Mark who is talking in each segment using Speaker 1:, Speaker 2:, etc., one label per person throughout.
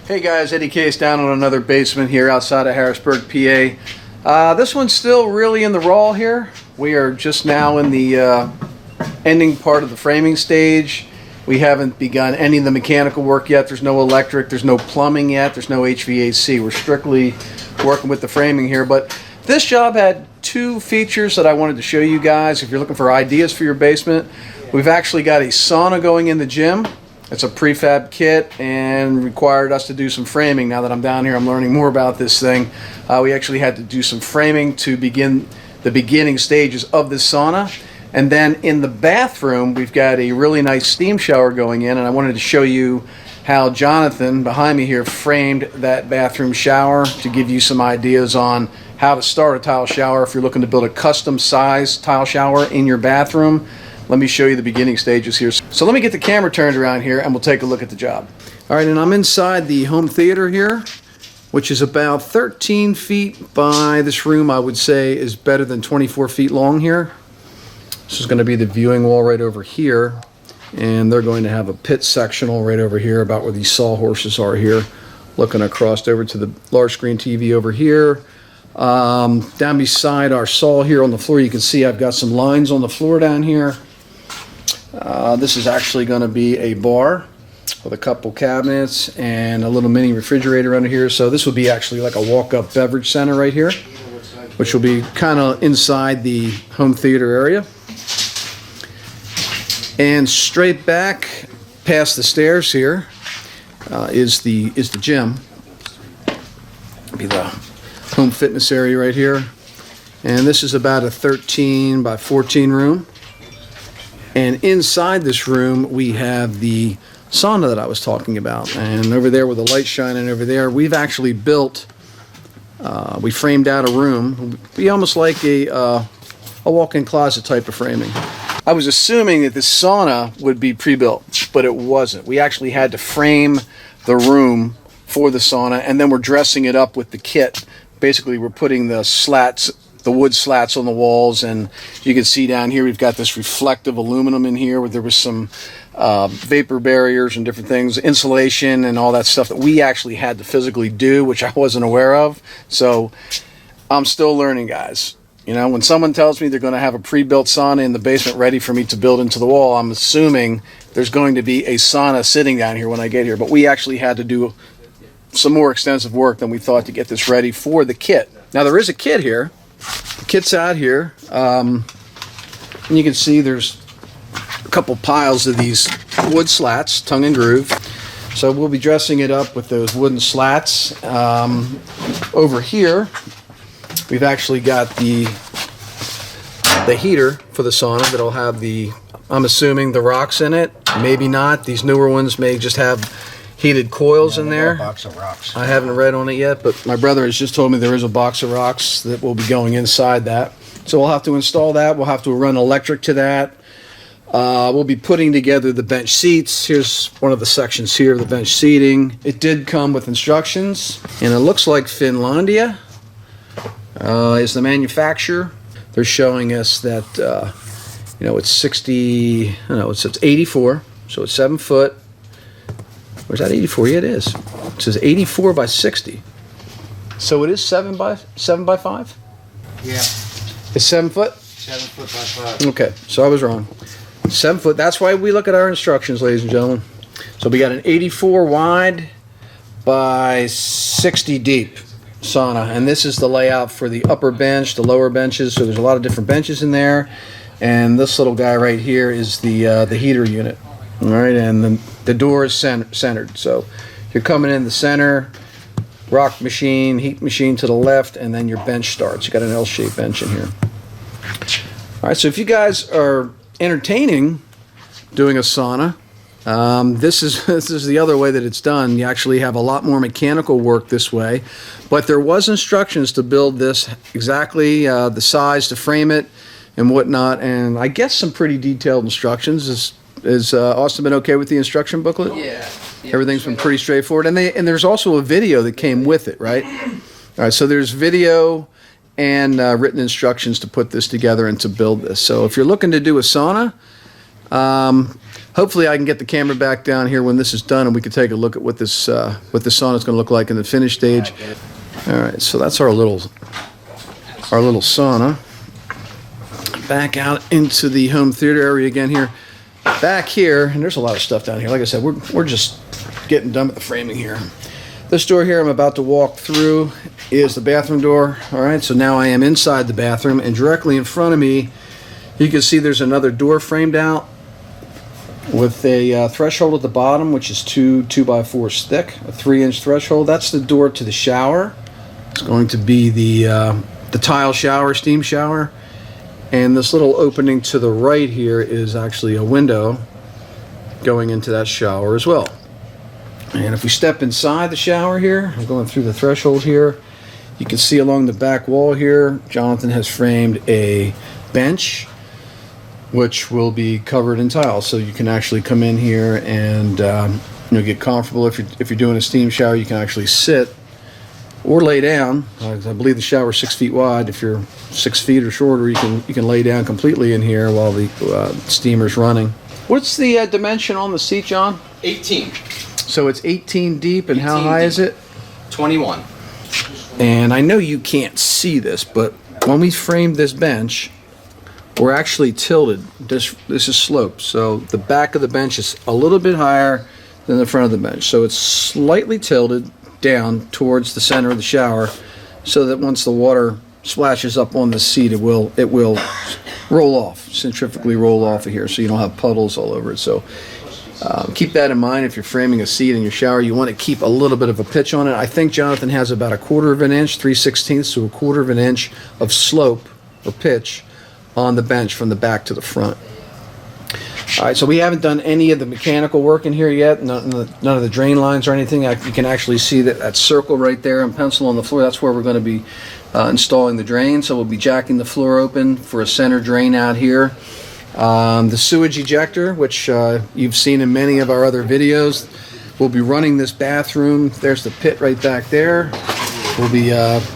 Speaker 1: Hey guys, Eddie Case down on another basement here outside of Harrisburg, PA. This one's still really in the raw here. We are just now in the ending part of the framing stage. We haven't begun any of the mechanical work yet. There's no electric, there's no plumbing yet, there's no HVAC. We're strictly working with the framing here. But this job had two features that I wanted to show you guys if you're looking for ideas for your basement. We've actually got a sauna going in the gym. It's a prefab kit and required us to do some framing. Now that I'm down here, I'm learning more about this thing. We actually had to do some framing to begin the beginning stages of this sauna. And then in the bathroom, we've got a really nice steam shower going in, and I wanted to show you how Jonathan, behind me here, framed that bathroom shower to give you some ideas on how to start a tile shower if you're looking to build a custom size tile shower in your bathroom. Let me show you the beginning stages here. So let me get the camera turned around here and we'll take a look at the job. All right, and I'm inside the home theater here, which is about 13 feet by, this room I would say is better than 24 feet long here. This is going to be the viewing wall right over here, and they're going to have a pit sectional right over here about where these sawhorses are here, looking across over to the large screen TV over here. Down beside our saw here on the floor, you can see I've got some lines on the floor down here. This is actually going to be a bar with a couple cabinets and a little mini refrigerator under here. So this will be actually like a walk-up beverage center right here, which will be kind of inside the home theater area. And straight back past the stairs here is the gym. Be the home fitness area right here. And this is about a 13 by 14 room. And inside this room, we have the sauna that I was talking about. And over there with the light shining over there, we've actually built, we framed out a room. It'd be almost like a walk-in closet type of framing. I was assuming that this sauna would be pre-built, but it wasn't. We actually had to frame the room for the sauna, and then we're dressing it up with the kit. Basically, we're putting the slats, the wood slats on the walls, and you can see down here we've got this reflective aluminum in here where there was some vapor barriers and different things, insulation and all that stuff that we actually had to physically do, which I wasn't aware of. So I'm still learning, guys. You know, when someone tells me they're going to have a pre-built sauna in the basement ready for me to build into the wall, I'm assuming there's going to be a sauna sitting down here when I get here. But we actually had to do some more extensive work than we thought to get this ready for the kit. Now there is a kit here. The kit's out here, and you can see there's a couple piles of these wood slats, tongue and groove. So we'll be dressing it up with those wooden slats. Over here, we've actually got the heater for the sauna that'll have the, I'm assuming, the rocks in it. Maybe not. These newer ones may just have heated coils in there.
Speaker 2: Box of rocks.
Speaker 1: I haven't read on it yet, but my brother has just told me there is a box of rocks that will be going inside that. So we'll have to install that. We'll have to run electric to that. We'll be putting together the bench seats. Here's one of the sections here, the bench seating. It did come with instructions, and it looks like Finlandia is the manufacturer. They're showing us that you know, it's 60, no, it's 84, so it's 7 foot. Where's that 84? Yeah, it is. It says 84 by 60. So it is 7 by 5?
Speaker 2: Yeah.
Speaker 1: It's 7 foot?
Speaker 2: 7 foot by 5.
Speaker 1: Okay, so I was wrong. 7 foot. That's why we look at our instructions, ladies and gentlemen. So we got an 84 wide by 60 deep sauna, and this is the layout for the upper bench, the lower benches. So there's a lot of different benches in there, and this little guy right here is the heater unit. All right, and the door is centered. So you're coming in the center, rock machine, heat machine to the left, and then your bench starts. You got an L-shaped bench in here. All right, so if you guys are entertaining doing a sauna, this is the other way that it's done. You actually have a lot more mechanical work this way, but there was instructions to build this exactly the size to frame it and whatnot, and I guess some pretty detailed instructions. Is Austin been okay with the instruction booklet?
Speaker 2: Yeah.
Speaker 1: Everything's been pretty straightforward, and there's also a video that came with it, right? All right, so there's video and written instructions to put this together and to build this. So if you're looking to do a sauna, hopefully I can get the camera back down here when this is done, and we can take a look at what this sauna is going to look like in the finished stage. All right, so that's our little sauna. Back out into the home theater area again here. Back here, and there's a lot of stuff down here. Like I said, we're just getting done with the framing here. This door here I'm about to walk through is the bathroom door. All right, so now I am inside the bathroom, and directly in front of me, you can see there's another door framed out with a threshold at the bottom, which is 2x4 thick, a 3-inch threshold. That's the door to the shower. It's going to be the tile shower, steam shower. And this little opening to the right here is actually a window going into that shower as well. And if we step inside the shower here, I'm going through the threshold here, you can see along the back wall here, Jonathan has framed a bench which will be covered in tile. So you can actually come in here and get comfortable. If you're doing a steam shower, you can actually sit or lay down. I believe the shower is 6 feet wide. If you're 6 feet or shorter, you can lay down completely in here while the steamer's running. What's the dimension on the seat, John?
Speaker 3: 18.
Speaker 1: So it's 18 deep, and how high is it?
Speaker 3: 21.
Speaker 1: And I know you can't see this, but when we framed this bench, we're actually tilted. This is sloped, so the back of the bench is a little bit higher than the front of the bench. So it's slightly tilted down towards the center of the shower, so that once the water splashes up on the seat, it will roll off, centrifugally roll off of here, so you don't have puddles all over it. So keep that in mind if you're framing a seat in your shower. You want to keep a little bit of a pitch on it. I think Jonathan has about 1/4 of an inch, 3/16 to 1/4 of an inch of slope or pitch on the bench from the back to the front. All right, so we haven't done any of the mechanical work in here yet, none of the drain lines or anything. You can actually see that circle right there in pencil on the floor. That's where we're going to be installing the drain. So we'll be jacking the floor open for a center drain out here. The sewage ejector, which you've seen in many of our other videos, we'll be running this bathroom. There's the pit right back there. We'll be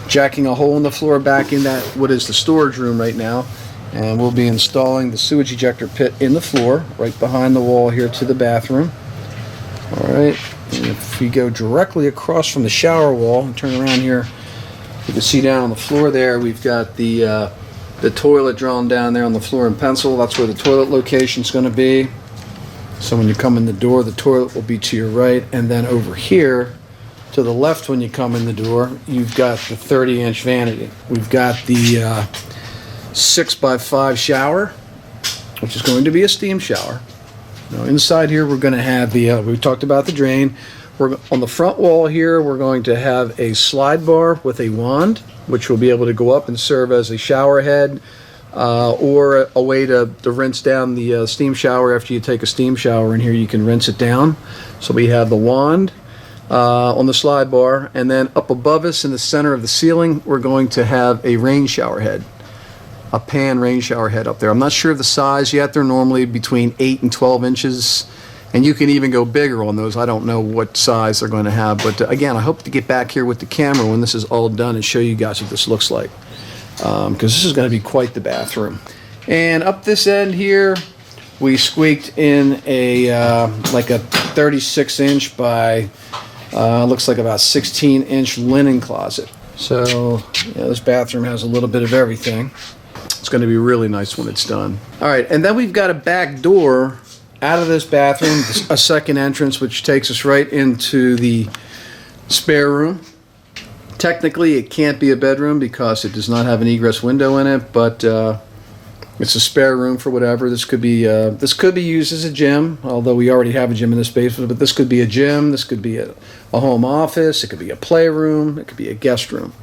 Speaker 1: jacking a hole in the floor back in that, what is the storage room right now. And we'll be installing the sewage ejector pit in the floor, right behind the wall here to the bathroom. All right, and if we go directly across from the shower wall and turn around here, you can see down on the floor there, we've got the toilet drawn down there on the floor in pencil. That's where the toilet location is going to be. So when you come in the door, the toilet will be to your right, and then over here to the left when you come in the door, you've got the 30-inch vanity. We've got the 6x5 shower, which is going to be a steam shower. Now inside here we're going to have we talked about the drain. We're on the front wall here, we're going to have a slide bar with a wand, which will be able to go up and serve as a shower head or a way to rinse down the steam shower. After you take a steam shower in here, you can rinse it down. So we have the wand on the slide bar, and then up above us in the center of the ceiling, we're going to have a rain shower head. A pan rain shower head up there. I'm not sure of the size yet. They're normally between 8 and 12 inches, and you can even go bigger on those. I don't know what size they're going to have, but again, I hope to get back here with the camera when this is all done and show you guys what this looks like, because this is going to be quite the bathroom. And up this end here, we squeaked in like a 36-inch by looks like about 16-inch linen closet. So this bathroom has a little bit of everything. It's going to be really nice when it's done. All right, and then we've got a back door out of this bathroom, a second entrance, which takes us right into the spare room. Technically, it can't be a bedroom because it does not have an egress window in it, but it's a spare room for whatever. This could be used as a gym, although we already have a gym in this basement, but this could be a gym, this could be a home office, it could be a playroom, it could be a guest room.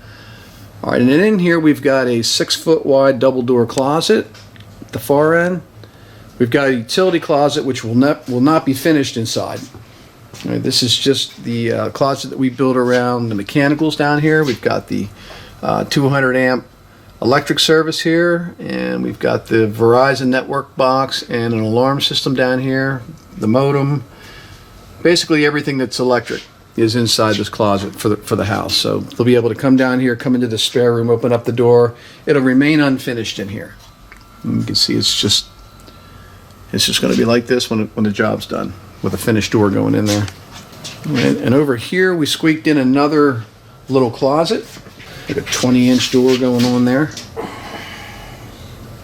Speaker 1: All right, and then in here we've got a 6-foot wide double door closet at the far end. We've got a utility closet which will not be finished inside. All right, this is just the closet that we built around the mechanicals down here. We've got the 200 amp electric service here, and we've got the Verizon network box and an alarm system down here, the modem. Basically everything that's electric is inside this closet for the house. So they'll be able to come down here, come into the spare room, open up the door. It'll remain unfinished in here. And you can see it's just It's just going to be like this when the job's done, with a finished door going in there. And over here we squeaked in another little closet. Like a 20-inch door going on there.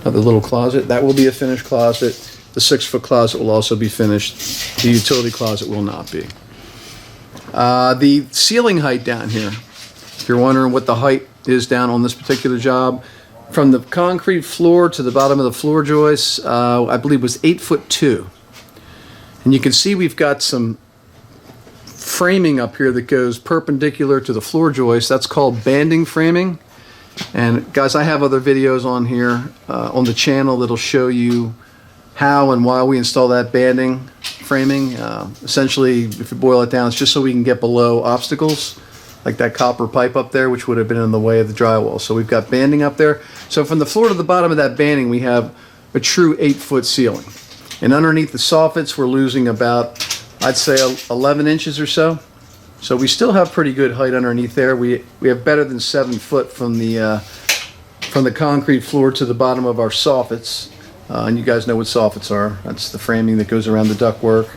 Speaker 1: Another little closet. That will be a finished closet. The 6-foot closet will also be finished. The utility closet will not be. The ceiling height down here, if you're wondering what the height is down on this particular job, from the concrete floor to the bottom of the floor joist, I believe was 8'2". And you can see we've got some framing up here that goes perpendicular to the floor joist. That's called banding framing. And guys, I have other videos on here on the channel that'll show you how and why we install that banding framing. Essentially, if you boil it down, it's just so we can get below obstacles, like that copper pipe up there, which would have been in the way of the drywall. So we've got banding up there. So from the floor to the bottom of that banding, we have a true 8-foot ceiling. And underneath the soffits, we're losing about, I'd say, 11 inches or so. So we still have pretty good height underneath there. We have better than 7 foot from the concrete floor to the bottom of our soffits. And you guys know what soffits are. That's the framing that goes around the ductwork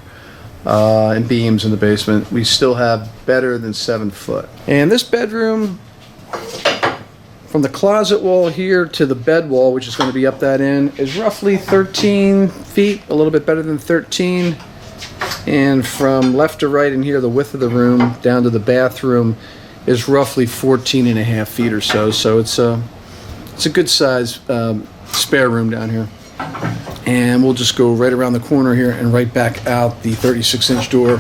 Speaker 1: and beams in the basement. We still have better than 7 foot. And this bedroom, from the closet wall here to the bed wall, which is going to be up that end, is roughly 13 feet, a little bit better than 13. And from left to right in here, the width of the room down to the bathroom is roughly 14.5 feet or so. So it's a good size spare room down here. And we'll just go right around the corner here and right back out the 36-inch door,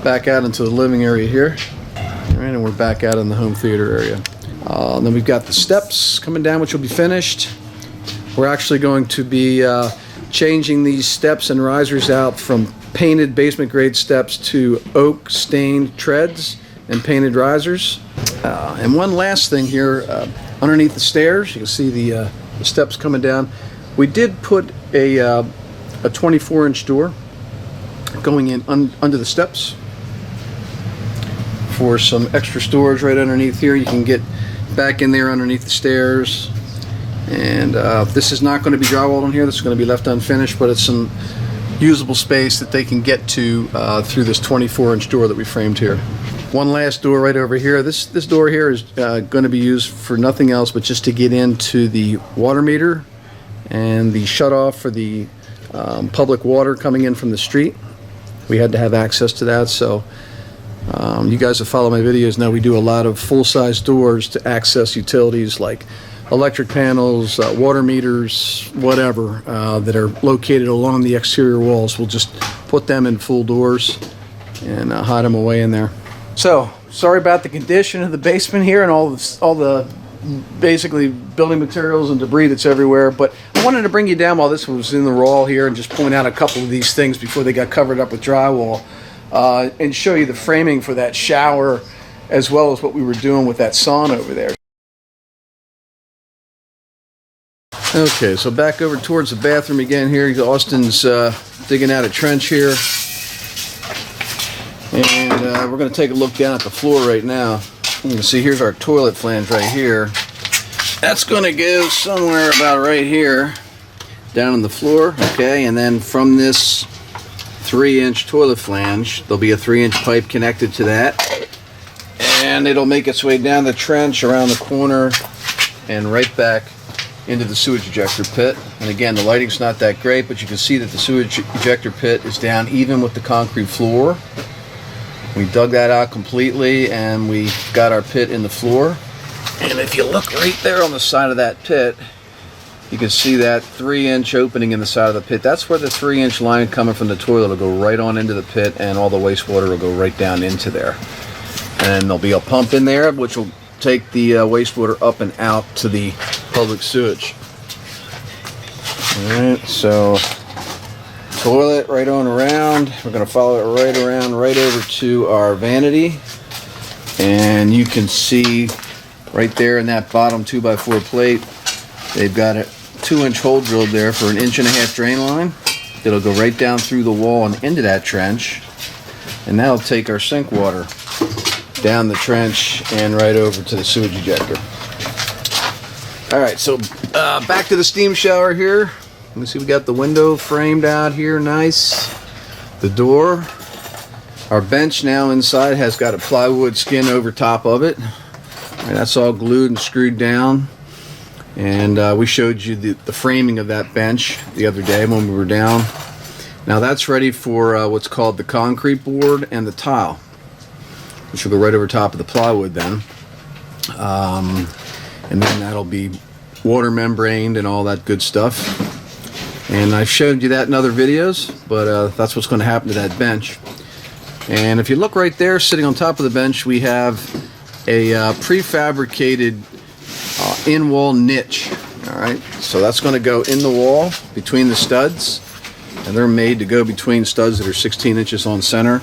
Speaker 1: back out into the living area here. All right, and we're back out in the home theater area. And then we've got the steps coming down, which will be finished. We're actually going to be changing these steps and risers out from painted basement grade steps to oak stained treads and painted risers. And one last thing here, underneath the stairs, you can see the steps coming down. We did put a 24-inch door going in under the steps for some extra storage right underneath here. You can get back in there underneath the stairs. And this is not going to be drywalled on here. This is going to be left unfinished, but it's some usable space that they can get to through this 24-inch door that we framed here. One last door right over here. This door here is going to be used for nothing else but just to get into the water meter and the shutoff for the public water coming in from the street. We had to have access to that, so you guys that follow my videos know we do a lot of full-size doors to access utilities like electric panels, water meters, whatever, that are located along the exterior walls. We'll just put them in full doors and hide them away in there. So, sorry about the condition of the basement here and all the basically building materials and debris that's everywhere, but I wanted to bring you down while this was in the raw here and just point out a couple of these things before they got covered up with drywall, and show you the framing for that shower as well as what we were doing with that sauna over there. Okay, so back over towards the bathroom again here. Austin's digging out a trench here. And we're going to take a look down at the floor right now. You can see here's our toilet flange right here. That's going to go somewhere about right here, down on the floor, okay? And then from this 3-inch toilet flange, there'll be a 3-inch pipe connected to that. And it'll make its way down the trench, around the corner, and right back into the sewage ejector pit. And again, the lighting's not that great, but you can see that the sewage ejector pit is down even with the concrete floor. We dug that out completely and we got our pit in the floor. And if you look right there on the side of that pit, you can see that 3-inch opening in the side of the pit. That's where the 3-inch line coming from the toilet will go right on into the pit, and all the wastewater will go right down into there. And there'll be a pump in there which will take the wastewater up and out to the public sewage. Alright, so toilet right on around. We're going to follow it right around, right over to our vanity. And you can see right there in that bottom 2x4 plate, they've got a 2-inch hole drilled there for an 1.5 inch drain line. It'll go right down through the wall and into that trench. And that'll take our sink water down the trench and right over to the sewage ejector. Alright, so back to the steam shower here. You can see we got the window framed out here, nice. The door. Our bench now inside has got a plywood skin over top of it. And that's all glued and screwed down. And we showed you the framing of that bench the other day when we were down. Now that's ready for what's called the concrete board and the tile, which will go right over top of the plywood then. And then that'll be water membraned and all that good stuff. And I've showed you that in other videos, but that's what's going to happen to that bench. And if you look right there, sitting on top of the bench, we have a prefabricated in-wall niche. All right, so that's going to go in the wall between the studs, and they're made to go between studs that are 16 inches on center.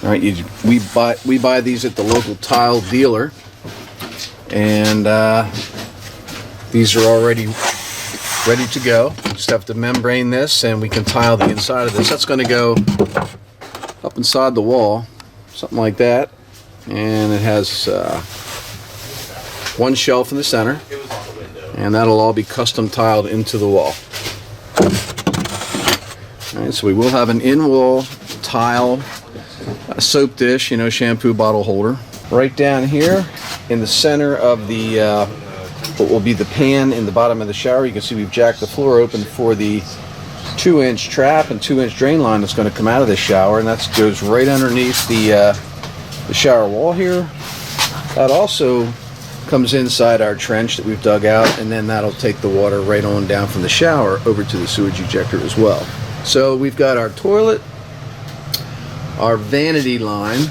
Speaker 1: All right, we buy these at the local tile dealer, and these are already ready to go. Just have to membrane this, and we can tile the inside of this. That's going to go up inside the wall, something like that, and it has one shelf in the center, and that'll all be custom tiled into the wall. All right, so we will have an in-wall tile, a soap dish, you know, shampoo bottle holder. Right down here in the center of the what will be the pan in the bottom of the shower, you can see we've jacked the floor open for the 2-inch trap and 2-inch drain line that's going to come out of this shower, and that goes right underneath the shower wall here. That also comes inside our trench that we've dug out, and then that'll take the water right on down from the shower over to the sewage ejector as well. So we've got our toilet, our vanity line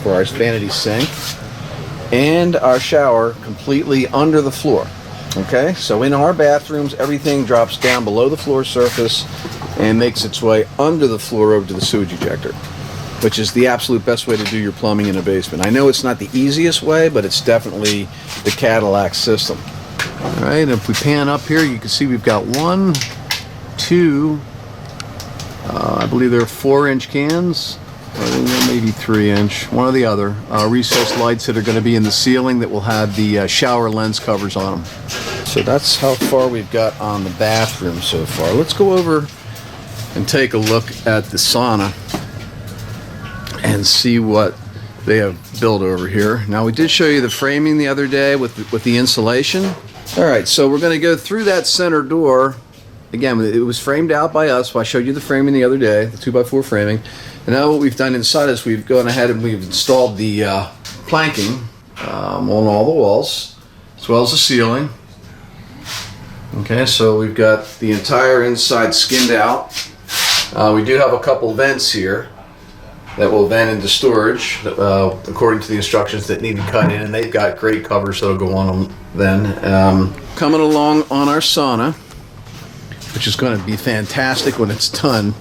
Speaker 1: for our vanity sink, and our shower completely under the floor. Okay, so in our bathrooms, everything drops down below the floor surface and makes its way under the floor over to the sewage ejector, which is the absolute best way to do your plumbing in a basement. I know it's not the easiest way, but it's definitely the Cadillac system. All right, and if we pan up here, you can see we've got one, two, I believe they're 4-inch cans, or maybe 3-inch, one or the other, recessed lights that are going to be in the ceiling that will have the shower lens covers on them. So that's how far we've got on the bathroom so far. Let's go over and take a look at the sauna and see what they have built over here. Now, we did show you the framing the other day with the insulation. All right, so we're going to go through that center door. Again, it was framed out by us. I showed you the framing the other day, the 2x4 framing. And now what we've done inside is we've gone ahead and we've installed the planking on all the walls, as well as the ceiling. Okay, so we've got the entire inside skinned out. We do have a couple vents here that will vent into storage according to the instructions that need to cut in, and they've got great covers that'll go on them then. Coming along on our sauna, which is going to be fantastic when it's done.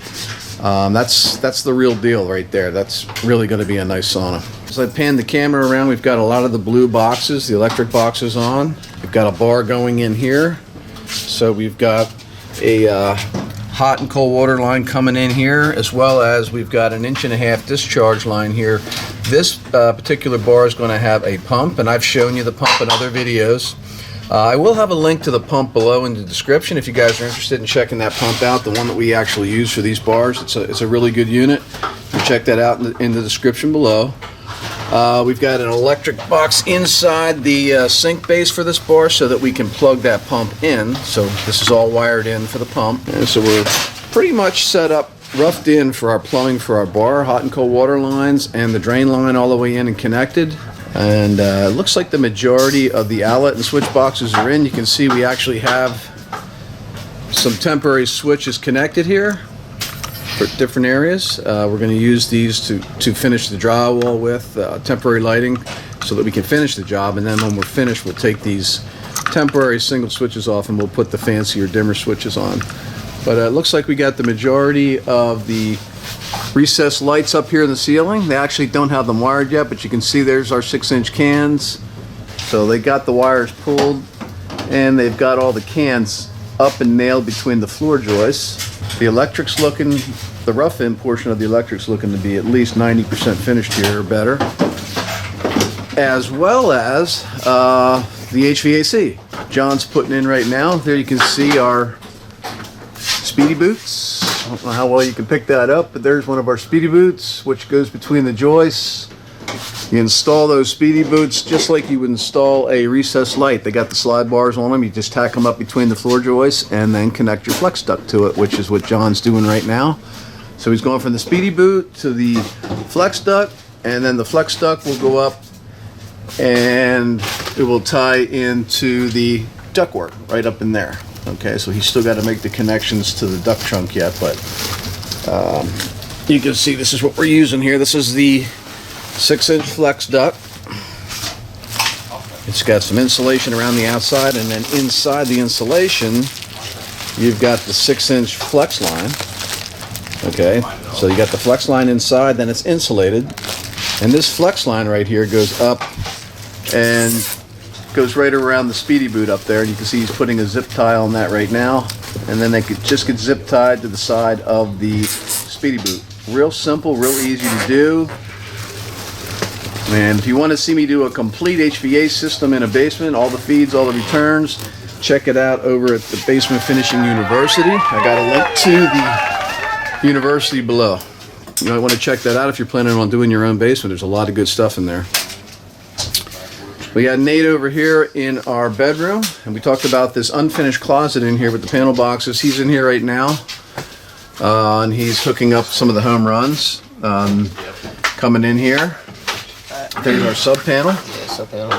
Speaker 1: That's the real deal right there. That's really going to be a nice sauna. As I pan the camera around, we've got a lot of the blue boxes, the electric boxes on. We've got a bar going in here. So we've got a hot and cold water line coming in here, as well as we've got an 1.5 inch discharge line here. This particular bar is going to have a pump, and I've shown you the pump in other videos. I will have a link to the pump below in the description if you guys are interested in checking that pump out, the one that we actually use for these bars. It's a really good unit. You can check that out in the description below. We've got an electric box inside the sink base for this bar so that we can plug that pump in. So this is all wired in for the pump. And so we're pretty much set up, roughed in for our plumbing for our bar, hot and cold water lines, and the drain line all the way in and connected. And it looks like the majority of the outlet and switch boxes are in. You can see we actually have some temporary switches connected here for different areas. We're going to use these to finish the drywall with temporary lighting so that we can finish the job. And then when we're finished, we'll take these temporary single switches off and we'll put the fancier dimmer switches on. But it looks like we got the majority of the recessed lights up here in the ceiling. They actually don't have them wired yet, but you can see there's our 6-inch cans. So they got the wires pulled and they've got all the cans up and nailed between the floor joists. The electric's looking, the rough end portion of the electric's looking to be at least 90% finished here or better. As well as the HVAC. John's putting in right now. There you can see our speedy boots. I don't know how well you can pick that up, but there's one of our speedy boots, which goes between the joists. You install those speedy boots just like you would install a recessed light. They got the slide bars on them. You just tack them up between the floor joists and then connect your flex duct to it, which is what John's doing right now. So he's going from the speedy boot to the flex duct, and then the flex duct will go up and it will tie into the ductwork right up in there. Okay, so he's still got to make the connections to the duct trunk yet, but you can see this is what we're using here. This is the 6-inch flex duct. It's got some insulation around the outside, and then inside the insulation you've got the 6-inch flex line. Okay, so you got the flex line inside, then it's insulated, and this flex line right here goes up and goes right around the speedy boot up there, and you can see he's putting a zip tie on that right now, and then they could just get zip tied to the side of the speedy boot. Real simple, real easy to do. And if you want to see me do a complete HVAC system in a basement, all the feeds, all the returns, check it out over at the Basement Finishing University. I got a link to the university below. You might want to check that out if you're planning on doing your own basement. There's a lot of good stuff in there. We got Nate over here in our bedroom, and we talked about this unfinished closet in here with the panel boxes. He's in here right now, and he's hooking up some of the home runs coming in here. There's our sub panel.
Speaker 3: Yeah, sub panel.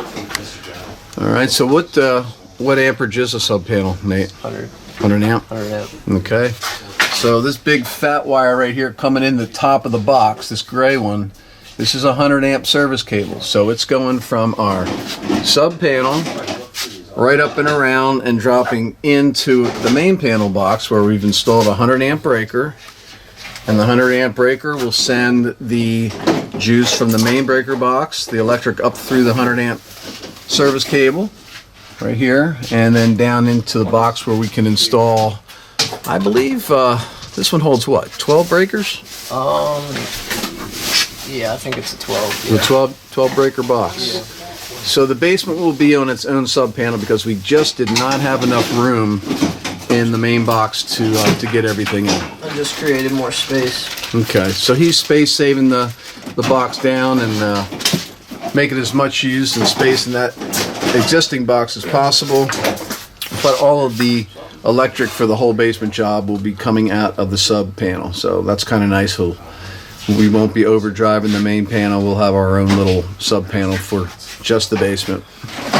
Speaker 1: All right, so what amperage is a sub panel, Nate? 100 amp?
Speaker 3: 100 amp.
Speaker 1: Okay. So this big fat wire right here coming in the top of the box, this gray one, this is a 100 amp service cable. So it's going from our sub panel right up and around and dropping into the main panel box where we've installed a 100 amp breaker. And the 100 amp breaker will send the juice from the main breaker box, the electric up through the 100 amp service cable right here, and then down into the box where we can install, I believe this one holds what, 12 breakers?
Speaker 3: Yeah, I think it's a 12. Yeah.
Speaker 1: The 12 breaker box.
Speaker 3: Yeah.
Speaker 1: So the basement will be on its own sub panel because we just did not have enough room in the main box to get everything in.
Speaker 3: I just created more space.
Speaker 1: Okay, so he's space saving the box down and making as much use and space in that existing box as possible. But all of the electric for the whole basement job will be coming out of the sub panel. So that's kind of nice. We won't be overdriving the main panel. We'll have our own little sub panel for just the basement.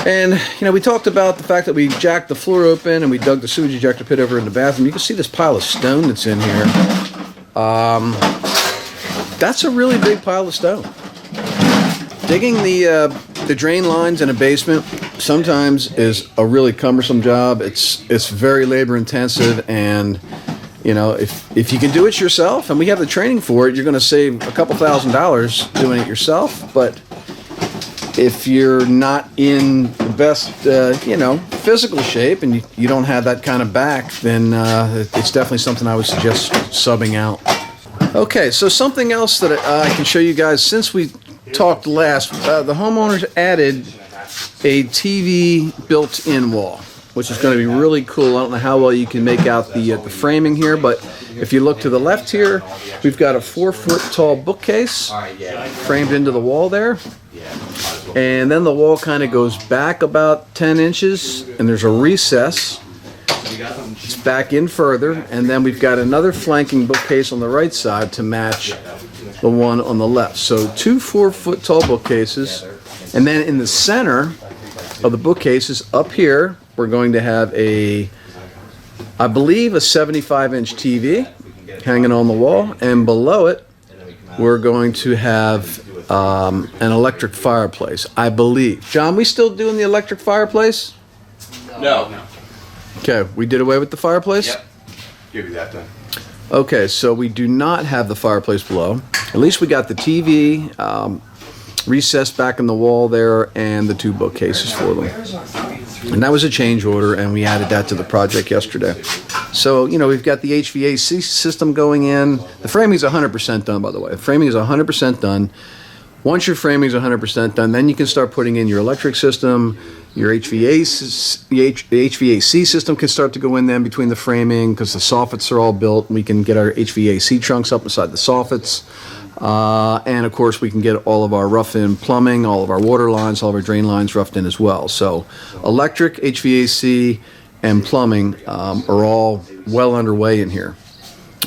Speaker 1: And, you know, we talked about the fact that we jacked the floor open and we dug the sewage ejector pit over in the bathroom. You can see this pile of stone that's in here. That's a really big pile of stone. Digging the drain lines in a basement sometimes is a really cumbersome job. It's very labor intensive, and you know, if you can do it yourself, and we have the training for it, you're going to save a couple $1,000s doing it yourself. But if you're not in the best, physical shape, and you don't have that kind of back, then it's definitely something I would suggest subbing out. Okay, so something else that I can show you guys since we talked last, the homeowners added a TV built-in wall, which is going to be really cool. I don't know how well you can make out the framing here, but if you look to the left here, we've got a 4-foot tall bookcase framed into the wall there. And then the wall kind of goes back about 10 inches, and there's a recess. It's back in further, and then we've got another flanking bookcase on the right side to match the one on the left. So 2 4-foot tall bookcases, and then in the center of the bookcases up here, we're going to have I believe a 75-inch TV hanging on the wall, and below it we're going to have an electric fireplace, I believe. John, we still doing the electric fireplace?
Speaker 4: No.
Speaker 1: Okay, we did away with the fireplace?
Speaker 4: Yep. Give you that then.
Speaker 1: Okay, so we do not have the fireplace below. At least we got the TV recessed back in the wall there and the 2 bookcases for them. And that was a change order, and we added that to the project yesterday. So, you know, we've got the HVAC system going in. The framing is 100% done, by the way. The framing is 100% done. Once your framing is 100% done, then you can start putting in your electric system, Your HVAC system can start to go in then between the framing because the soffits are all built. We can get our HVAC trunks up beside the soffits. And of course we can get all of our rough-in plumbing, all of our water lines, all of our drain lines roughed in as well. So electric, HVAC, and plumbing are all well underway in here.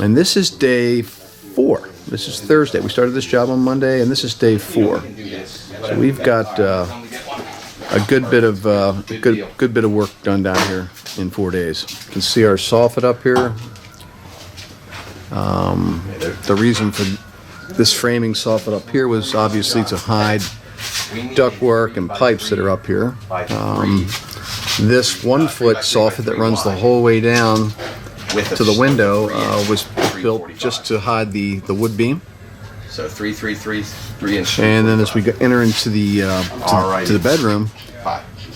Speaker 1: And this is day 4. This is Thursday. We started this job on Monday, and this is day 4. So we've got a good bit of good bit of work done down here in 4 days. You can see our soffit up here. The reason for this framing soffit up here was obviously to hide ductwork and pipes that are up here. This 1-foot soffit that runs the whole way down to the window was built just to hide the wood beam.
Speaker 4: So 3 inch.
Speaker 1: And then as we enter into the to the bedroom,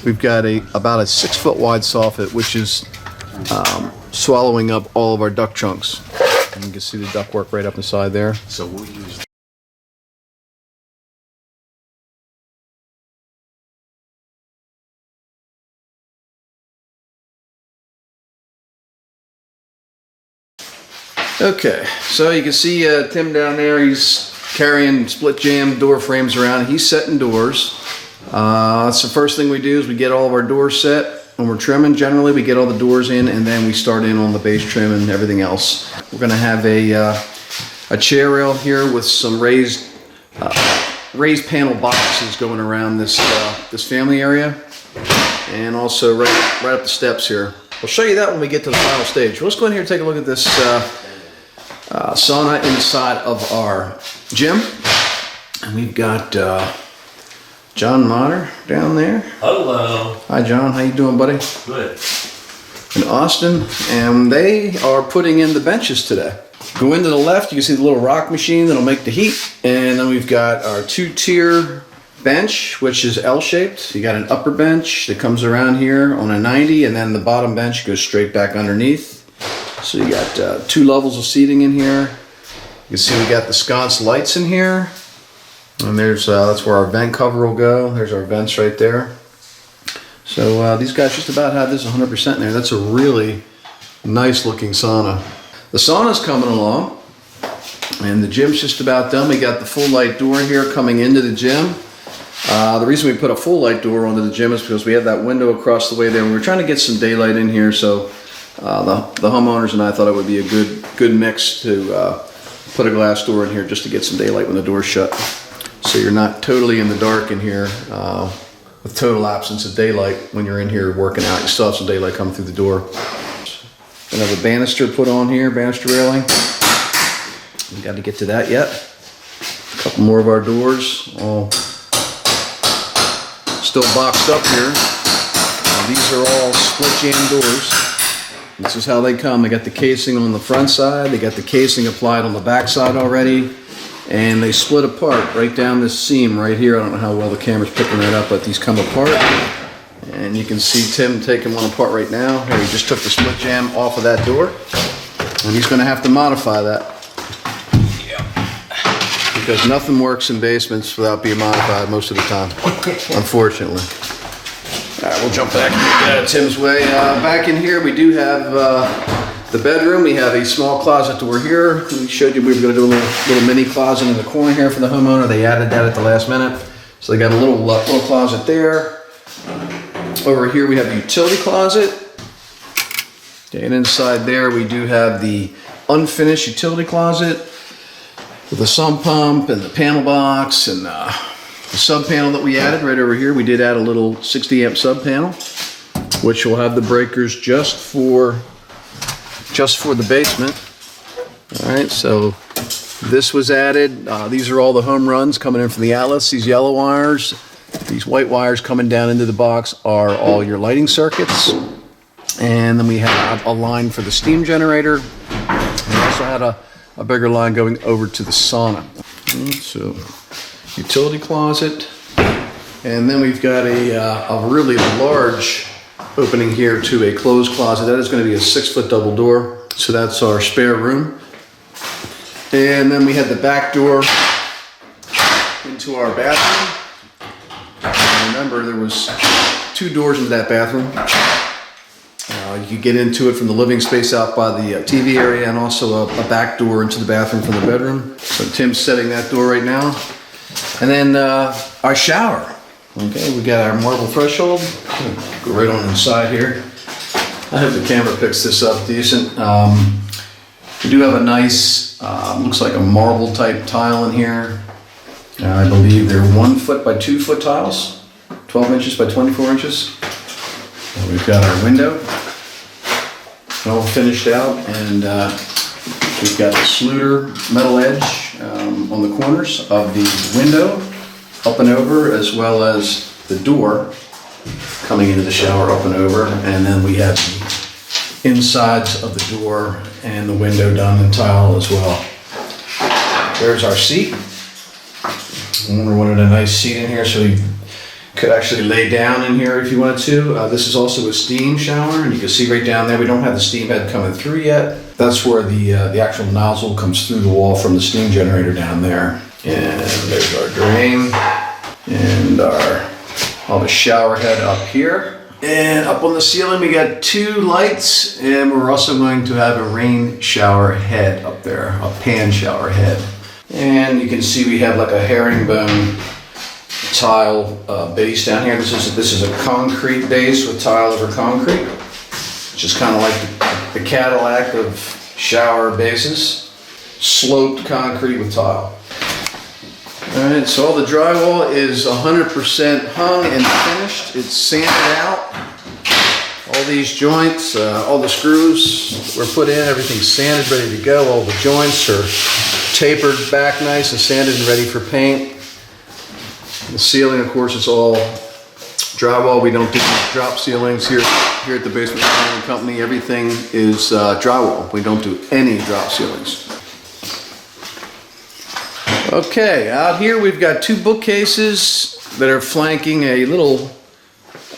Speaker 1: we've got about a 6-foot wide soffit, which is swallowing up all of our duct chunks. And you can see the ductwork right up inside there.
Speaker 4: So we'll use.
Speaker 1: Okay, so you can see Tim down there. He's carrying split jam door frames around. He's setting doors. That's the first thing we do is we get all of our doors set. When we're trimming, generally we get all the doors in, and then we start in on the base trim and everything else. We're going to have a chair rail here with some raised panel boxes going around this family area, and also right up the steps here. We'll show you that when we get to the final stage. Let's go in here and take a look at this sauna inside of our gym. And we've got John Motter down there.
Speaker 5: Hello.
Speaker 1: Hi John, how you doing, buddy?
Speaker 5: Good.
Speaker 1: And Austin, and they are putting in the benches today. Go into the left, you can see the little rock machine that'll make the heat. And then we've got our 2-tier bench, which is L-shaped. You got an upper bench that comes around here on a 90, and then the bottom bench goes straight back underneath. So you got 2 levels of seating in here. You can see we got the sconce lights in here. And there's that's where our vent cover will go. There's our vents right there. So these guys just about have this 100% in there. That's a really nice looking sauna. The sauna's coming along, and the gym's just about done. We got the full light door here coming into the gym. The reason we put a full light door onto the gym is because we have that window across the way there. We were trying to get some daylight in here, so the homeowners and I thought it would be a good mix to put a glass door in here just to get some daylight when the door's shut. So you're not totally in the dark in here with total absence of daylight when you're in here working out. You still have some daylight coming through the door. We have a banister put on here, banister railing. We got to get to that yet. A couple more of our doors, all still boxed up here. These are all split jam doors. This is how they come. They got the casing on the front side. They got the casing applied on the back side already. And they split apart right down this seam right here. I don't know how well the camera's picking that up, but these come apart. And you can see Tim taking one apart right now. Here, he just took the split jam off of that door. And he's going to have to modify that. Because nothing works in basements without being modified most of the time, unfortunately. All right, we'll jump back Tim's way. Back in here, we do have the bedroom. We have a small closet door here. We showed you we were going to do a little mini closet in the corner here for the homeowner. They added that at the last minute. So they got a little closet there. Over here, we have a utility closet. And inside there, we do have the unfinished utility closet with the sump pump and the panel box and the sub panel that we added right over here. We did add a little 60 amp sub panel, which will have the breakers just for the basement. All right, so this was added. These are all the home runs coming in from the outlets. These yellow wires, these white wires coming down into the box are all your lighting circuits. And then we have a line for the steam generator. We also had a bigger line going over to the sauna. So utility closet. And then we've got a really large opening here to a closed closet. That is going to be a 6-foot double door. So that's our spare room. And then we had the back door into our bathroom. And remember, there was 2 doors into that bathroom. You can get into it from the living space out by the TV area, and also a back door into the bathroom from the bedroom. So Tim's setting that door right now. And then our shower. Okay, we got our marble threshold. Go right on inside here. I hope the camera picks this up decent. We do have a nice, looks like a marble type tile in here. I believe they're 1 foot by 2 foot tiles, 12 inches by 24 inches. And we've got our window all finished out, and we've got the Sluter metal edge on the corners of the window up and over, as well as the door coming into the shower up and over, and then we have the insides of the door and the window done in tile as well. There's our seat. We wanted a nice seat in here so you could actually lay down in here if you wanted to. This is also a steam shower, and you can see right down there we don't have the steam head coming through yet. That's where the actual nozzle comes through the wall from the steam generator down there. And there's our drain and all the shower head up here. And up on the ceiling we got 2 lights, and we're also going to have a rain shower head up there, a pan shower head. And you can see we have like a herringbone tile base down here. This is a concrete base with tile over concrete, which is kind of like the Cadillac of shower bases. Sloped concrete with tile. Alright, so all the drywall is 100% hung and finished. It's sanded out. All these joints, all the screws were put in, everything's sanded, ready to go. All the joints are tapered back nice and sanded and ready for paint. The ceiling, of course, is all drywall. We don't do drop ceilings here at the Basement Sauna Company. Everything is drywall. We don't do any drop ceilings. Okay, out here we've got 2 bookcases that are flanking a little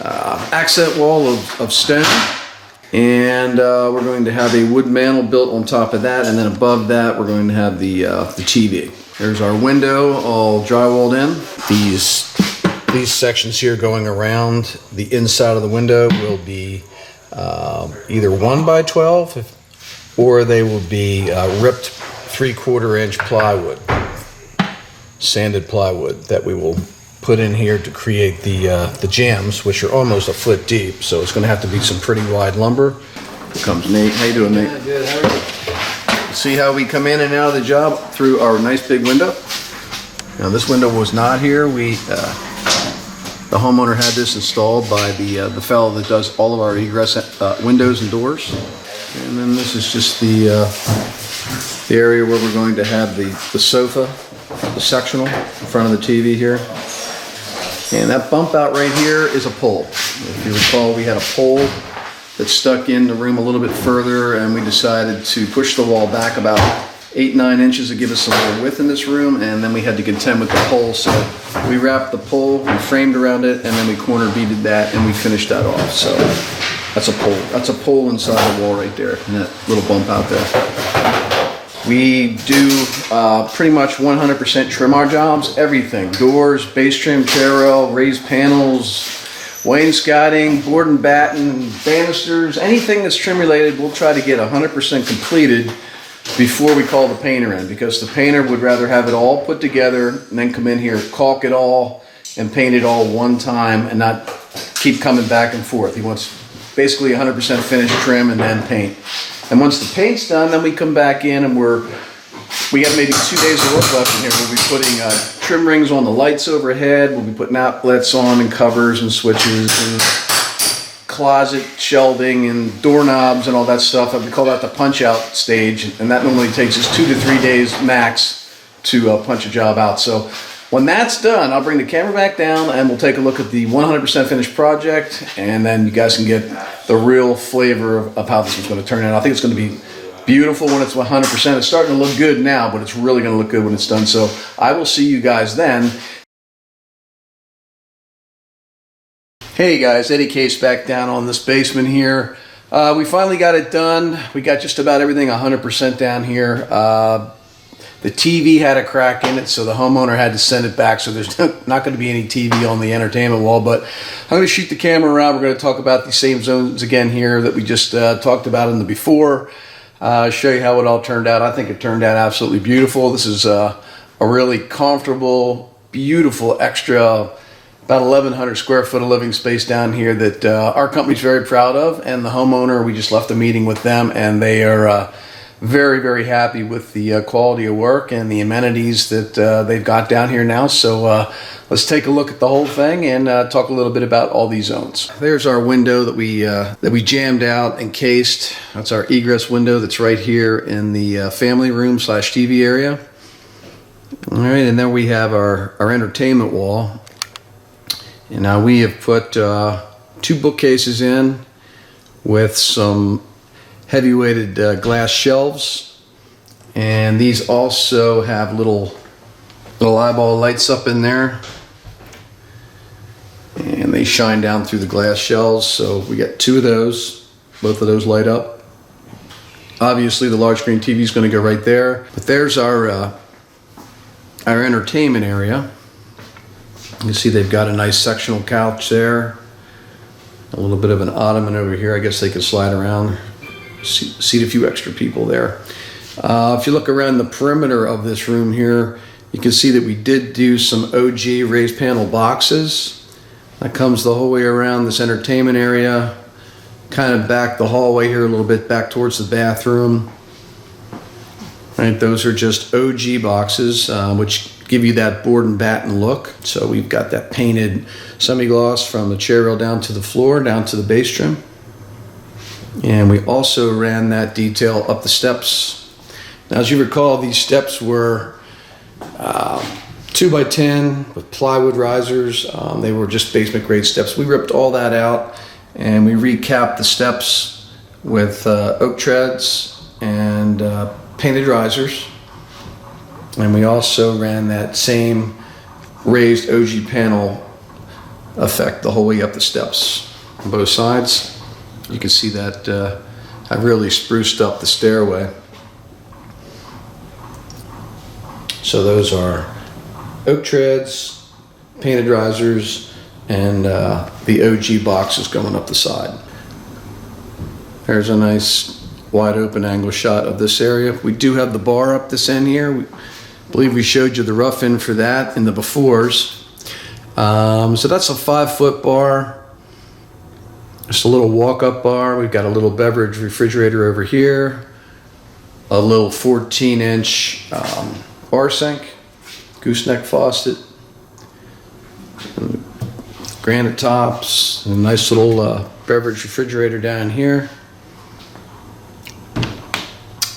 Speaker 1: accent wall of stone, and we're going to have a wood mantel built on top of that, and then above that we're going to have the TV. There's our window all drywalled in. These sections here going around the inside of the window will be either 1 by 12 or they will be ripped 3/4 inch plywood, sanded plywood that we will put in here to create the jambs, which are almost a foot deep. So it's going to have to be some pretty wide lumber. Here comes Nate. How you doing, Nate?
Speaker 3: Yeah, good. How are you?
Speaker 1: See how we come in and out of the job through our nice big window? Now this window was not here. The homeowner had this installed by the fellow that does all of our egress windows and doors. And then this is just the area where we're going to have the sofa, the sectional in front of the TV here. And that bump out right here is a pole. If you recall, we had a pole that stuck in the room a little bit further, and we decided to push the wall back about 8-9 inches to give us some more width in this room, and then we had to contend with the pole. So we wrapped the pole, we framed around it, and then we corner beaded that, and we finished that off. So that's a pole. That's a pole inside the wall right there, and that little bump out there. We do pretty much 100% trim our jobs, everything. Doors, base trim, chair rail, raised panels, wainscoting, board and batten, banisters, anything that's trim related, we'll try to get 100% completed before we call the painter in, because the painter would rather have it all put together and then come in here, caulk it all, and paint it all one time and not keep coming back and forth. He wants basically 100% finished trim and then paint. And once the paint's done, then we come back in and we have maybe 2 days of work left in here. We'll be putting trim rings on the lights overhead. We'll be putting outlets on and covers and switches and closet shelving and doorknobs and all that stuff. We call that the punch out stage. And that normally takes us 2 to 3 days max to punch a job out. So when that's done, I'll bring the camera back down and we'll take a look at the 100% finished project. And then you guys can get the real flavor of how this is going to turn out. I think it's going to be beautiful when it's 100%. It's starting to look good now, but it's really going to look good when it's done. So I will see you guys then. Hey guys, Eddie Case back down on this basement here. We finally got it done. We got just about everything 100% down here. The TV had a crack in it, so the homeowner had to send it back. So there's not going to be any TV on the entertainment wall, but I'm going to shoot the camera around. We're going to talk about these same zones again here that we just talked about in the before. Show you how it all turned out. I think it turned out absolutely beautiful. This is a really comfortable, beautiful extra, about 1,100 square foot of living space down here that our company's very proud of, and the homeowner, we just left a meeting with them, and they are very, very happy with the quality of work and the amenities that they've got down here now. So let's take a look at the whole thing and talk a little bit about all these zones. There's our window that we jammed out and cased. That's our egress window that's right here in the family room / TV area. All right, and then we have our entertainment wall. And now we have put 2 bookcases in with some heavy-weighted glass shelves, and these also have little eyeball lights up in there, and they shine down through the glass shelves. So we got 2 of those. Both of those light up. Obviously the large screen TV is going to go right there, but there's our entertainment area. You see they've got a nice sectional couch there, a little bit of an ottoman over here. I guess they could slide around, seat a few extra people there. If you look around the perimeter of this room here, you can see that we did do some OG raised panel boxes. That comes the whole way around this entertainment area, kind of back the hallway here a little bit, back towards the bathroom. Right, those are just OG boxes, which give you that board and batten look. So we've got that painted semi-gloss from the chair rail down to the floor, down to the bass trim. And we also ran that detail up the steps. Now, as you recall, these steps were 2x10 with plywood risers. They were just basement grade steps. We ripped all that out and we recapped the steps with oak treads and painted risers. And we also ran that same raised OG panel effect the whole way up the steps on both sides. You can see that I really spruced up the stairway. So those are oak treads, painted risers, and the OG boxes going up the side. There's a nice wide open angle shot of this area. We do have the bar up this end here. I believe we showed you the rough end for that in the befores. So that's a 5-foot bar. Just a little walk-up bar. We've got a little beverage refrigerator over here. A little 14-inch bar sink, gooseneck faucet, granite tops, and a nice little beverage refrigerator down here.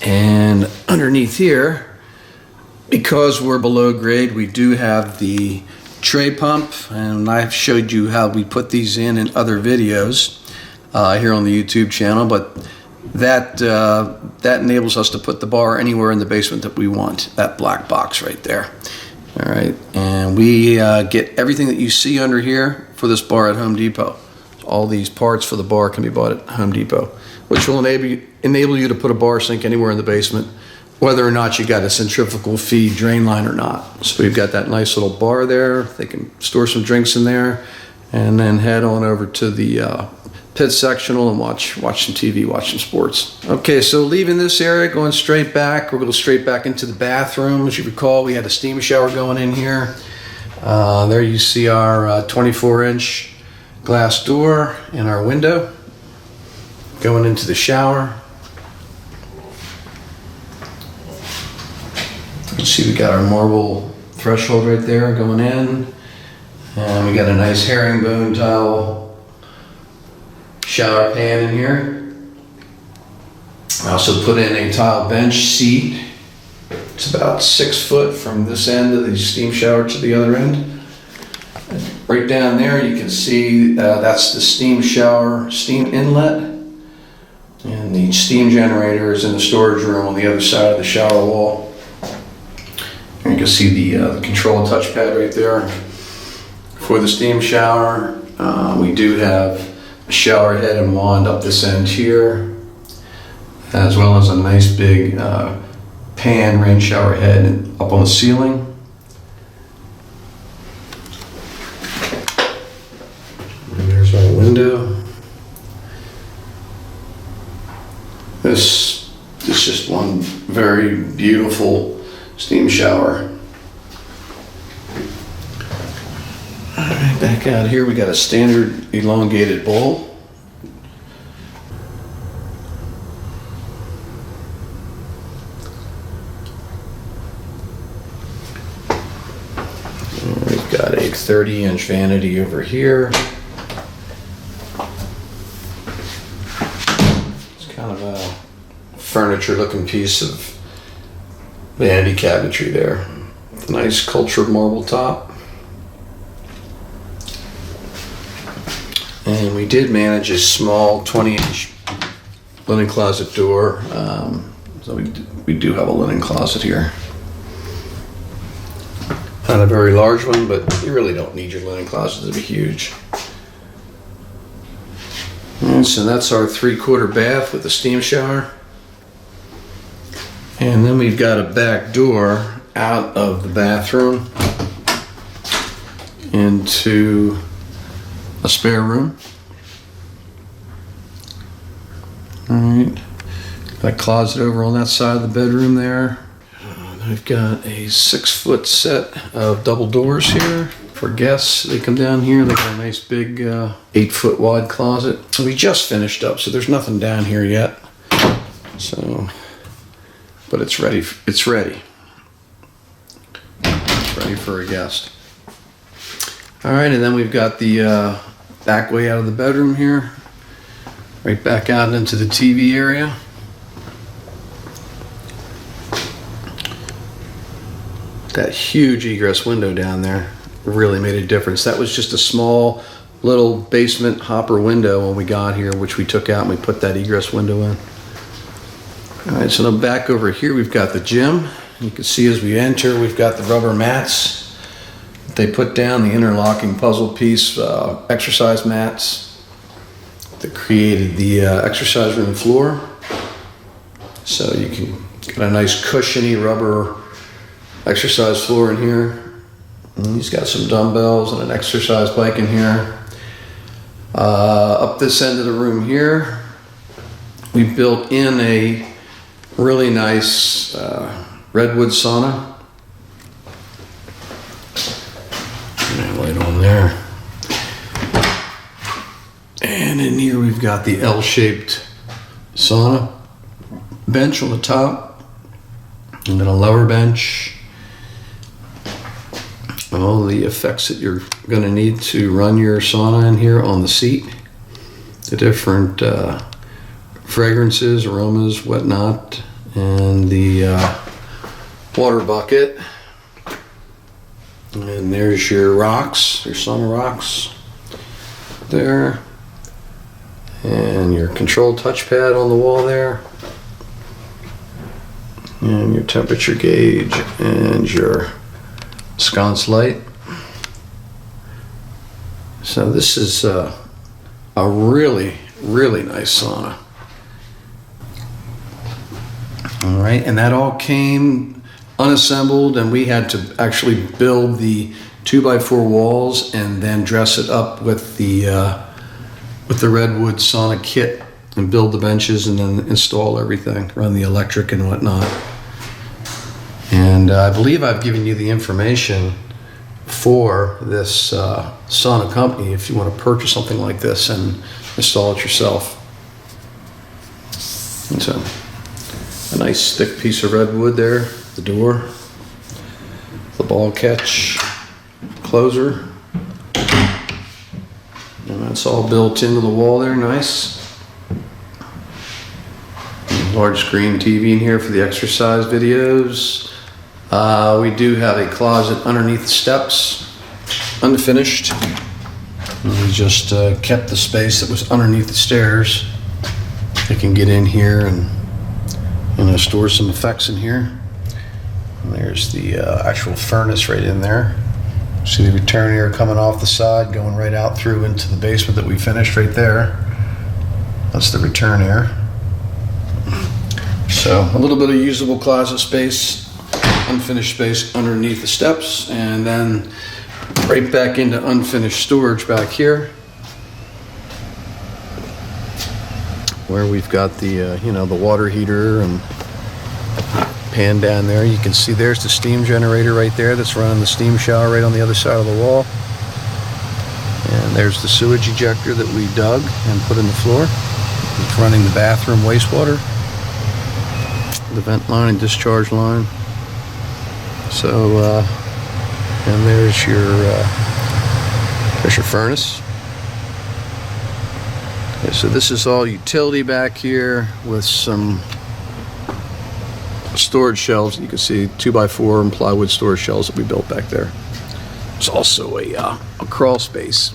Speaker 1: And underneath here, because we're below grade, we do have the tray pump, and I've showed you how we put these in other videos here on the YouTube channel, but that enables us to put the bar anywhere in the basement that we want, that black box right there. All right, and we get everything that you see under here for this bar at Home Depot. All these parts for the bar can be bought at Home Depot, which will enable you to put a bar sink anywhere in the basement, whether or not you got a centrifugal feed drain line or not. So we've got that nice little bar there. They can store some drinks in there, and then head on over to the pit sectional and watch some TV, watch some sports. Okay, so leaving this area, going straight back, we'll go straight back into the bathroom. As you recall, we had a steam shower going in here. There you see our 24-inch glass door and our window going into the shower. You see we got our marble threshold right there going in, and we got a nice herringbone tile shower pan in here. I also put in a tile bench seat. It's about 6 foot from this end of the steam shower to the other end. Right down there you can see that's the steam shower steam inlet, and the steam generator is in the storage room on the other side of the shower wall. And you can see the control touchpad right there for the steam shower. We do have a shower head and wand up this end here, as well as a nice big pan rain shower head up on the ceiling. And there's our window. This is just one very beautiful steam shower. All right, back out here we got a standard elongated bowl. We've got a 30-inch vanity over here. It's kind of a furniture-looking piece of vanity cabinetry there. With a nice cultured marble top. And we did manage a small 20-inch linen closet door. So we do have a linen closet here. Not a very large one, but you really don't need your linen closet to be huge. And so that's our 3/4 bath with a steam shower. And then we've got a back door out of the bathroom into a spare room. All right, got a closet over on that side of the bedroom there. We've got a 6-foot set of double doors here for guests. They come down here, they got a nice big 8-foot wide closet. We just finished up, so there's nothing down here yet. So, but it's ready. It's ready. It's ready for a guest. All right, and then we've got the back way out of the bedroom here, right back out into the TV area. That huge egress window down there really made a difference. That was just a small little basement hopper window when we got here, which we took out and we put that egress window in. All right, so then back over here we've got the gym. You can see as we enter we've got the rubber mats that they put down, the interlocking puzzle piece exercise mats that created the exercise room floor. So you can get a nice cushiony rubber exercise floor in here. And he's got some dumbbells and an exercise bike in here. Up this end of the room here, we built in a really nice redwood sauna. Light on there. And in here we've got the L-shaped sauna bench on the top, and then a lower bench. All the effects that you're going to need to run your sauna in here on the seat. The different fragrances, aromas, whatnot, and the water bucket. And there's your rocks, your sauna rocks there. And your control touchpad on the wall there. And your temperature gauge and your sconce light. So this is a really, really nice sauna. All right, and that all came unassembled, and we had to actually build the 2x4 walls and then dress it up with the redwood sauna kit and build the benches and then install everything, run the electric and whatnot. And I believe I've given you the information for this sauna company if you want to purchase something like this and install it yourself. And so, a nice thick piece of redwood there, the door, the ball catch closer. And that's all built into the wall there, nice. Large screen TV in here for the exercise videos. We do have a closet underneath the steps, unfinished. And we just kept the space that was underneath the stairs. They can get in here and store some effects in here. And there's the actual furnace right in there. See the return air coming off the side, going right out through into the basement that we finished right there. That's the return air. So a little bit of usable closet space, unfinished space underneath the steps, and then right back into unfinished storage back here, where we've got the you know, the water heater and pan down there. You can see there's the steam generator right there that's running the steam shower right on the other side of the wall. And there's the sewage ejector that we dug and put in the floor. It's running the bathroom wastewater, the vent line and discharge line. So, and there's your furnace. Okay, so this is all utility back here with some storage shelves. You can see 2x4 and plywood storage shelves that we built back there. There's also a crawl space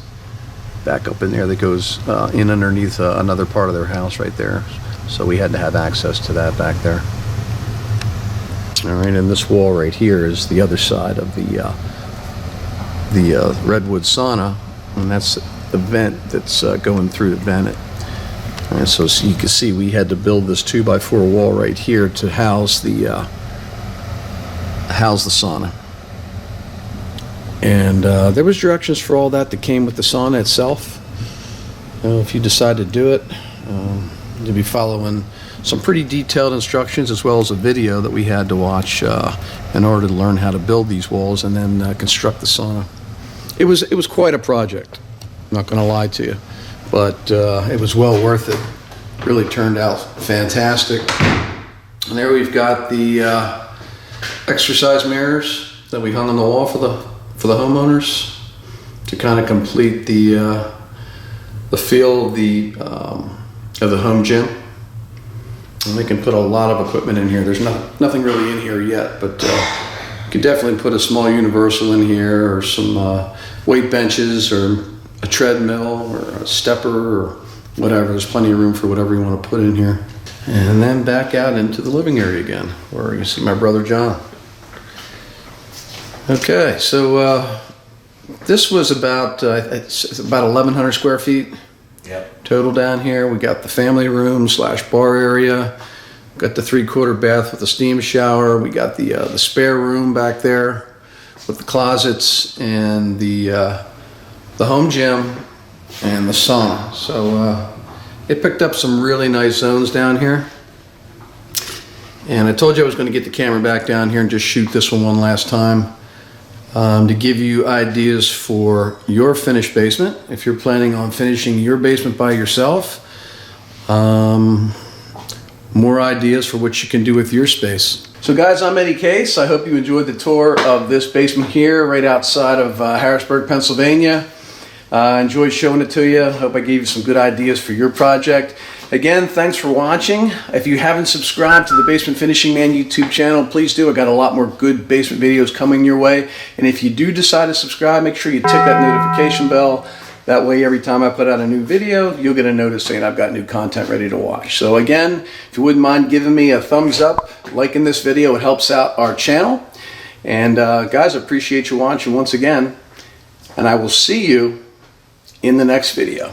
Speaker 1: back up in there that goes in underneath another part of their house right there. So we had to have access to that back there. All right, and this wall right here is the other side of the redwood sauna, and that's the vent that's going through the vent. And so you can see we had to build this 2x4 wall right here to house the sauna. And there was directions for all that came with the sauna itself. If you decide to do it, you'll be following some pretty detailed instructions, as well as a video that we had to watch in order to learn how to build these walls and then construct the sauna. It was quite a project, I'm not going to lie to you, but it was well worth it. Really turned out fantastic. And there we've got the exercise mirrors that we hung on the wall for the homeowners to kind of complete the feel of the home gym. And we can put a lot of equipment in here. There's nothing really in here yet, but you could definitely put a small universal in here, or some weight benches, or a treadmill, or a stepper, or whatever. There's plenty of room for whatever you want to put in here. And then back out into the living area again, where you see my brother John. Okay, so this was about it's about 1,100 square feet.
Speaker 2: Yep.
Speaker 1: Total down here. We got the family room / bar area. Got the 3/4 bath with the steam shower. We got the spare room back there with the closets, and the home gym and the sauna. So it picked up some really nice zones down here. And I told you I was going to get the camera back down here and just shoot this one last time. To give you ideas for your finished basement, if you're planning on finishing your basement by yourself. More ideas for what you can do with your space. So guys, I'm Eddie Case. I hope you enjoyed the tour of this basement here right outside of Harrisburg, Pennsylvania. Enjoyed showing it to you. Hope I gave you some good ideas for your project. Again, thanks for watching. If you haven't subscribed to the Basement Finishing Man YouTube channel, please do. I got a lot more good basement videos coming your way. And if you do decide to subscribe, make sure you tick that notification bell. That way, every time I put out a new video, you'll get a notice saying I've got new content ready to watch. So again, if you wouldn't mind giving me a thumbs up, liking this video, it helps out our channel. And guys, I appreciate you watching once again. And I will see you in the next video.